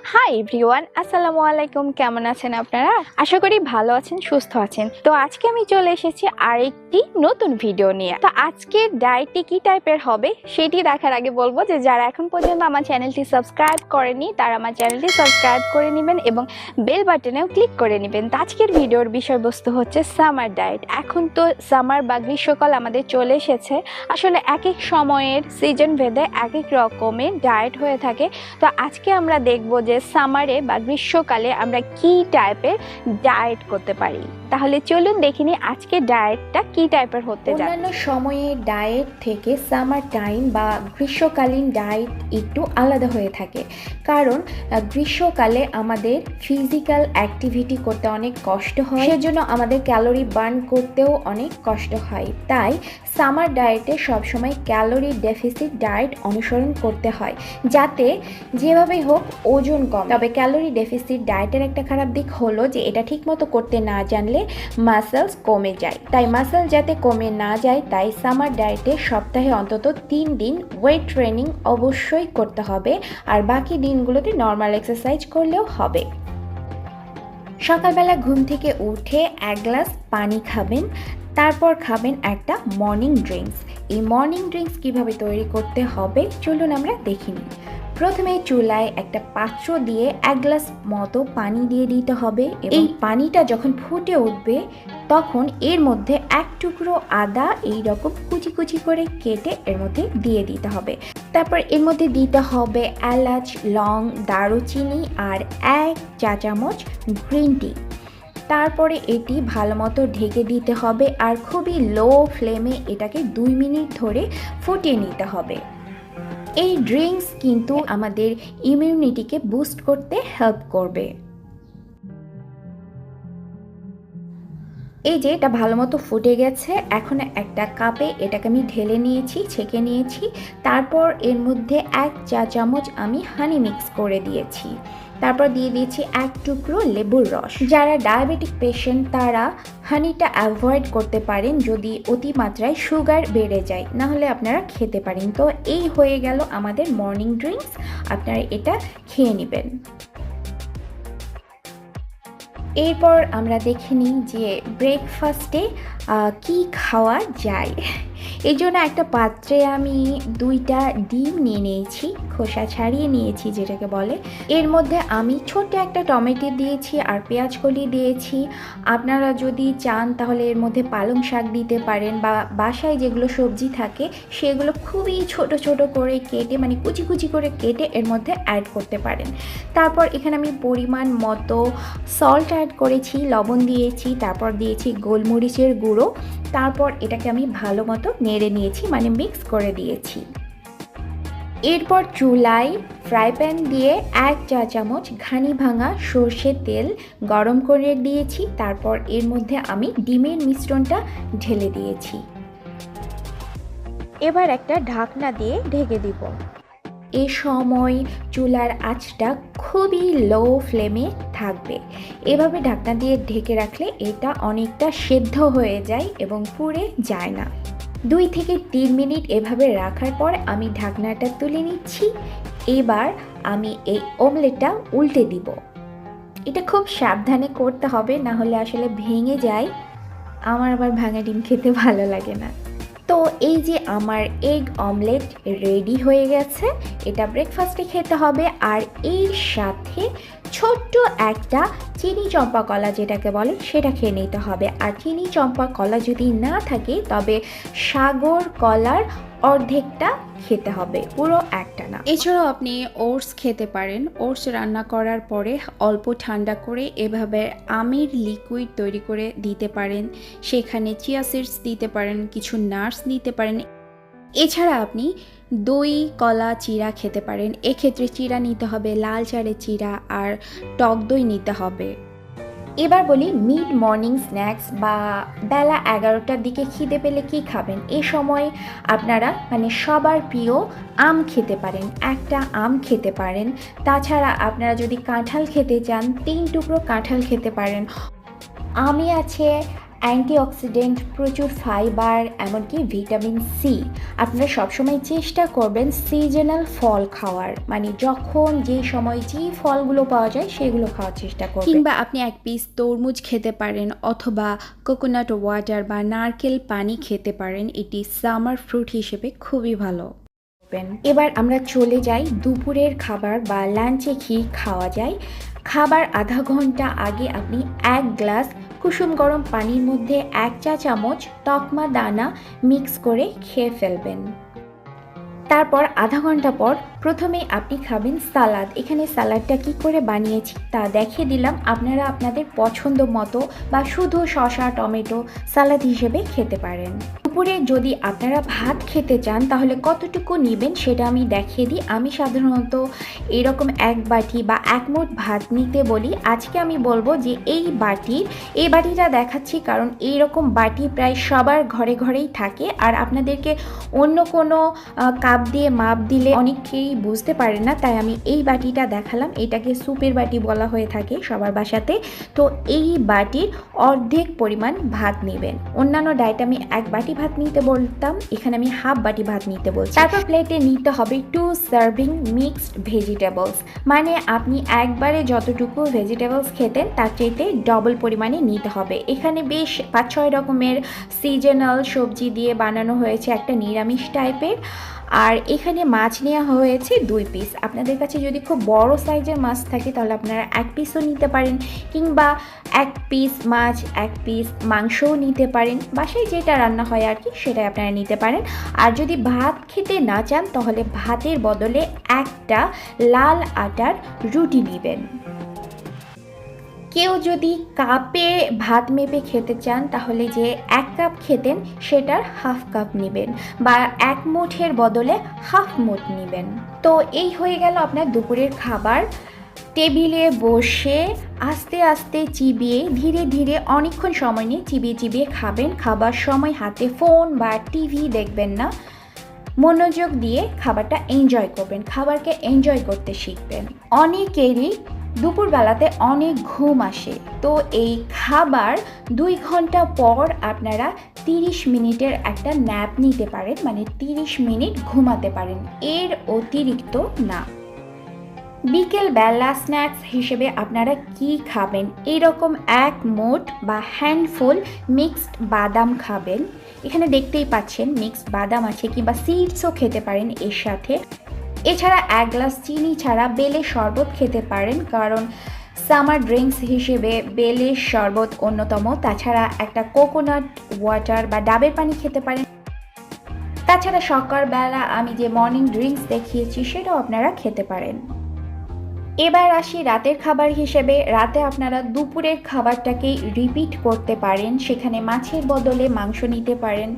Hi everyone, আসসালামু আলাইকুম। কেমন আছেন আপনারা? আশা করি ভালো আছেন, সুস্থ আছেন। তো আজকে আমি চলে এসেছি আরেকটি নতুন ভিডিও নিয়ে। তো আজকে ডায়েটটি কি টাইপের হবে সেটি দেখার আগে বলবো যে যারা এখন পর্যন্ত আমার চ্যানেলটি সাবস্ক্রাইব করেনি তারা আমার চ্যানেলটি সাবস্ক্রাইব করে নেবেন এবং বেল বাটনেও ক্লিক করে নেবেন। তো আজকের ভিডিওর বিষয়বস্তু হচ্ছে সামার ডায়েট। এখন তো সামার বা গ্রীষ্মকাল আমাদের চলে এসেছে। আসলে এক এক সময়ের সিজন ভেদে এক এক রকমের ডায়েট হয়ে থাকে। তো আজকে আমরা দেখব যে সামারে বা গ্রীষ্মকালে আমরা কি টাইপের ডায়েট করতে পারি। তাহলে চলুন দেখিনি আজকে ডায়েটটা কি টাইপের হতে যায়। অন্যান্য সময়ে ডায়েট থেকে সামার টাইম বা গ্রীষ্মকালীন ডায়েট একটু আলাদা হয়ে থাকে, কারণ গ্রীষ্মকালে আমাদের ফিজিক্যাল অ্যাক্টিভিটি করতে অনেক কষ্ট হয়, সেজন্য আমাদের ক্যালোরি বার্ন করতেও অনেক কষ্ট হয়। তাই সামার ডায়েটে সবসময় ক্যালোরি ডেফিসিট ডায়েট অনুসরণ করতে হয়, যাতে যেভাবে হোক ওজন কম। তবে ক্যালোরি ডেফিসিট ডায়েটের একটা খারাপ দিক হলো যে এটা ঠিকমতো করতে না জানলে মাসেলস কমে যায়। তাই মাসেল যাতে কমে না যায়, তাই সামার ডায়েটে সপ্তাহে অন্তত 3 দিন ওয়েট ট্রেনিং অবশ্যই করতে হবে, আর বাকি দিনগুলোতে নর্মাল এক্সারসাইজ করলেও হবে। সকালবেলা ঘুম থেকে উঠে 1 গ্লাস পানি খাবেন, তারপর খাবেন একটা মর্নিং ড্রিঙ্কস। এই মর্নিং ড্রিঙ্কস কিভাবে তৈরি করতে হবে চলুন আমরা দেখে নিই। প্রথমে চুলায় একটা পাত্র দিয়ে 1 গ্লাস মতো পানি দিয়ে দিতে হবে। এই পানিটা যখন ফুটে উঠবে তখন এর মধ্যে 1 টুকরো আদা এইরকম কুচি কুচি করে কেটে এর মধ্যে দিয়ে দিতে হবে। তারপর এর মধ্যে দিতে হবে এলাচ, লং, দারুচিনি আর 1 চা চামচ গ্রিন টি। তারপরে এটি ভালো মতো ঢেকে দিতে হবে আর খুবই লো ফ্লেমে এটাকে 2 মিনিট ধরে ফুটিয়ে নিতে হবে। এই ড্রিঙ্কস কিন্তু আমাদের ইমিউনিটিকে বুস্ট করতে হেল্প করবে। এই যে এটা ভালো মতো ফুটে গেছে, এখন একটা কাপে এটাকে আমি ঢেলে নিয়েছি, ছেঁকে নিয়েছি। তারপর এর মধ্যে 1 চা চামচ আমি হানি মিক্স করে দিয়েছি। তারপর দিয়ে দিয়েছি 1 টুকরো লেবুর রস। যারা ডায়াবেটিক পেশেন্ট তারা হানিটা অ্যাভয়েড করতে পারেন যদি অতিমাত্রায় সুগার বেড়ে যায়, না হলে আপনারা খেতে পারেন। তো এই হয়ে গেল আমাদের মর্নিং ড্রিঙ্কস, আপনারা এটা খেয়ে নেবেন। এরপর আমরা দেখে নিই যে ব্রেকফাস্টে কি খাওয়া যায়। এই জন্য একটা পাত্রে আমি 2টা ডিম নিয়ে নিয়েছি, খোসা ছাড়িয়ে নিয়েছি যেটাকে বলে। এর মধ্যে আমি ছোট্ট একটা টমেটো দিয়েছি আর পেঁয়াজ কলি দিয়েছি। আপনারা যদি চান তাহলে এর মধ্যে পালং শাক দিতে পারেন, বা বাসায় যেগুলো সবজি থাকে সেগুলো খুবই ছোট ছোট করে কেটে, মানে কুচি কুচি করে কেটে এর মধ্যে অ্যাড করতে পারেন। তারপর এখানে আমি পরিমাণ মতো সল্ট অ্যাড করেছি, লবণ দিয়েছি, তারপর দিয়েছি গোলমরিচের গুঁড়ো। তারপর এটাকে আমি ভালো মতো নেড়ে নিয়েছি, মানে মিক্স করে দিয়েছি। এরপর চুলায় ফ্রাই প্যান দিয়ে 1 চা চামচ ঘানি ভাঙা সর্ষের তেল গরম করে দিয়েছি। তারপর এর মধ্যে আমি ডিমের মিশ্রণটা ঢেলে দিয়েছি। এবার একটা ঢাকনা দিয়ে ঢেকে দিব। এ সময় চুলার আঁচটা খুবই লো ফ্লেমে থাকবে। এভাবে ঢাকনা দিয়ে ঢেকে রাখলে এটা অনেকটা সেদ্ধ হয়ে যায় এবং পুড়ে যায় না। 2 থেকে 3 মিনিট এভাবে রাখার পর আমি ঢাকনাটা তুলে নিচ্ছি। এবার আমি এই অমলেটটা উল্টে দিব। এটা খুব সাবধানে করতে হবে, না হলে আসলে ভেঙে যায়। আমার আবার ভাঙা ডিম খেতে ভালো লাগে না। তো এই যে আমার এগ অমলেট রেডি হয়ে গেছে। এটা ব্রেকফাস্টে খেতে হবে, আর এর সাথে ছোট্ট একটা চিনি চম্পা কলা যেটাকে বলে সেটা খেয়ে নিতে হবে। আর চিনি চম্পা কলা যদি না থাকে তবে সাগর কলার অর্ধেকটা খেতে হবে, পুরো একটা না। এছাড়াও আপনি ওটস খেতে পারেন। ওটস রান্না করার পরে অল্প ঠান্ডা করে এভাবে আমের লিকুইড তৈরি করে দিতে পারেন, সেখানে চিয়া সিডস দিতে পারেন, কিছু নাটস দিতে পারেন। এছাড়া আপনি দই কলা চিরা খেতে পারেন। এক্ষেত্রে চিরা নিতে হবে লাল চালের চিরা, আর টক দই নিতে হবে। এবার বলি মিড মর্নিং স্ন্যাক্স বা বেলা 11টার দিকে খিদে পেলে কি খাবেন। এ সময় আপনারা মানে সবার প্রিয় আম খেতে পারেন, একটা আম খেতে পারেন। তাছাড়া আপনারা যদি কাঁঠাল খেতে চান 3 টুকরো কাঁঠাল খেতে পারেন। আমি আছে অ্যান্টিঅক্সিডেন্ট, প্রচুর ফাইবার, এমনকি ভিটামিন সি। আপনারা সবসময় চেষ্টা করবেন সিজনাল ফল খাওয়ার, মানে যখন যে সময় যে ফলগুলো পাওয়া যায় সেগুলো খাওয়ার চেষ্টা করবেন। কিংবা আপনি এক পিস তরমুজ খেতে পারেন অথবা কোকোনাট ওয়াটার বা নারকেল পানি খেতে পারেন। এটি সামার ফ্রুট হিসেবে খুবই ভালো। এবার আমরা চলে যাই দুপুরের খাবার বা লাঞ্চে কি খাওয়া যায়। খাবার আধা ঘন্টা আগে আপনি 1 গ্লাস কুসুম গরম পানির মধ্যে 1 চা চামচ তকমা দানা মিক্স করে খেয়ে ফেলবেন। তারপর আধা ঘন্টা পর প্রথমে আপনি খাবেন সালাদ। এখানে সালাদটা কি করে বানিয়েছি তা দেখিয়ে দিলাম, আপনারা আপনাদের পছন্দ মতো বা শুধু শসা টমেটো সালাদ হিসেবে খেতে পারেন। দুপুরে যদি আপনারা ভাত খেতে চান তাহলে কতটুকু নেবেন সেটা আমি দেখিয়ে দিই। আমি সাধারণত এরকম 1 বাটি বা 1 মুঠ ভাত নিতে বলি। আজকে আমি বলবো যে এই বাটিটা দেখাচ্ছি কারণ এইরকম বাটি প্রায় সবার ঘরে ঘরেই থাকে, আর আপনাদেরকে অন্য কোনো কাপ দিয়ে মাপ দিলে অনেকেই বুঝতে পারে না, তাই আমি এই বাটিটা দেখালাম। এটাকে সুপের বাটি বলা হয়ে থাকে সবার বাসাতে। তো এই বাটির অর্ধেক পরিমাণ ভাত নেবেন। অন্যান্য ডায়েটে আমি 1 বাটি ভাত নিতে বলতাম, এখানে আমি হাফ বাটি ভাত নিতে বলছি। তারপর প্লেটে নিতে হবে 2 সার্ভিং মিক্সড ভেজিটেবলস, মানে আপনি একবারে যতটুকু ভেজিটেবলস খেতেন তার চাইতে ডবল পরিমাণে নিতে হবে। এখানে বেশ 5-6 রকমের সিজনাল সবজি দিয়ে বানানো হয়েছে একটা নিরামিষ টাইপের। আর এখানে মাছ নেওয়া হয়েছে 2 পিস। আপনাদের কাছে যদি খুব বড় সাইজের মাছ থাকে তাহলে আপনারা 1 পিসও নিতে পারেন, কিংবা 1 পিস মাছ 1 পিস মাংসও নিতে পারেন। বাসায় যেটা রান্না হয় আর কি সেটাই আপনারা নিতে পারেন। আর যদি ভাত খেতে না চান তাহলে ভাতের বদলে একটা লাল আটার রুটি নেবেন। কেউ যদি কাপে ভাত মেপে খেতে চান তাহলে যে 1 কাপ খেতেন সেটার হাফ কাপ নেবেন, বা 1 মুঠের বদলে হাফ মুঠ নেবেন। তো এই হয়ে গেল আপনার দুপুরের খাবার। টেবিলে বসে আস্তে আস্তে চিবিয়ে ধীরে ধীরে অনেকক্ষণ সময় নিয়ে চিবিয়ে খাবেন। খাবার সময় হাতে ফোন বা টিভি দেখবেন না, মনোযোগ দিয়ে খাবারটা এনজয় করবেন, খাবারকে এনজয় করতে শিখবেন। অনেকেরই দুপুরবেলাতে অনেক ঘুম আসে, তো এই খাবার 2 ঘন্টা পর আপনারা 30 মিনিটের একটা ন্যাপ নিতে পারেন, মানে 30 মিনিট ঘুমাতে পারেন, এর অতিরিক্ত না। বিকেল বেলা স্ন্যাক্স হিসেবে আপনারা কি খাবেন? এইরকম 1 মুঠ বা হ্যান্ডফুল মিক্সড বাদাম খাবেন। এখানে দেখতেই পাচ্ছেন মিক্সড বাদাম আছে, কিংবা সিডসও খেতে পারেন এর সাথে। এছাড়া 1 গ্লাস চিনি ছাড়া বেলের শরবত খেতে পারেন, কারণ সামার ড্রিঙ্কস হিসেবে বেলের শরবত অন্যতম। তাছাড়া একটা কোকোনাট ওয়াটার বা ডাবের পানি খেতে পারেন। তাছাড়া সকালবেলা আমি যে মর্নিং ড্রিঙ্কস দেখিয়েছি সেটাও আপনারা খেতে পারেন। এবার আসি রাতের খাবার হিসেবে। রাতে আপনারা দুপুরের খাবারটাকেই রিপিট করতে পারেন। সেখানে মাছের বদলে মাংস নিতে পারেন,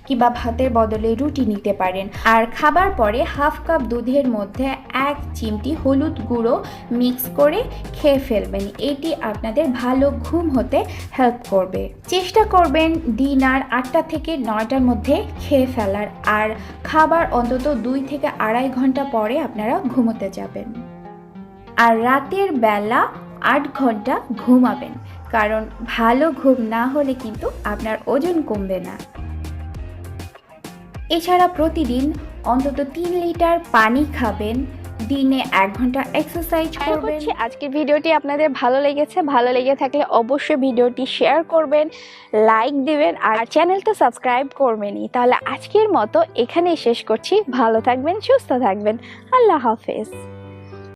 কিংবা ভাতের বদলে রুটি নিতে পারেন। আর খাবার পরে হাফ কাপ দুধের মধ্যে 1 চিমটি হলুদ গুঁড়ো মিক্স করে খেয়ে ফেলবেন। এটি আপনাদের ভালো ঘুম হতে হেল্প করবে। চেষ্টা করবেন ডিনার 8টা থেকে 9টার মধ্যে খেয়ে ফেলার, আর খাবার অন্তত 2 থেকে 2.5 ঘন্টা পরে আপনারা ঘুমোতে যাবেন। আর রাতের বেলা 8 ঘন্টা ঘুমাবেন, কারণ ভালো ঘুম না হলে কিন্তু আপনার ওজন কমবে না। এছাড়া প্রতিদিন অন্তত 3 লিটার পানি খাবেন, দিনে 1 ঘন্টা এক্সারসাইজ করবেন। আজকের ভিডিওটি আপনাদের ভালো লেগে থাকলে অবশ্যই ভিডিওটি শেয়ার করবেন, লাইক দিবেন, আর চ্যানেলটা সাবস্ক্রাইব করবেনই। তাহলে আজকের মতো এখানেই শেষ করছি। ভালো থাকবেন, সুস্থ থাকবেন। আল্লাহ হাফেজ।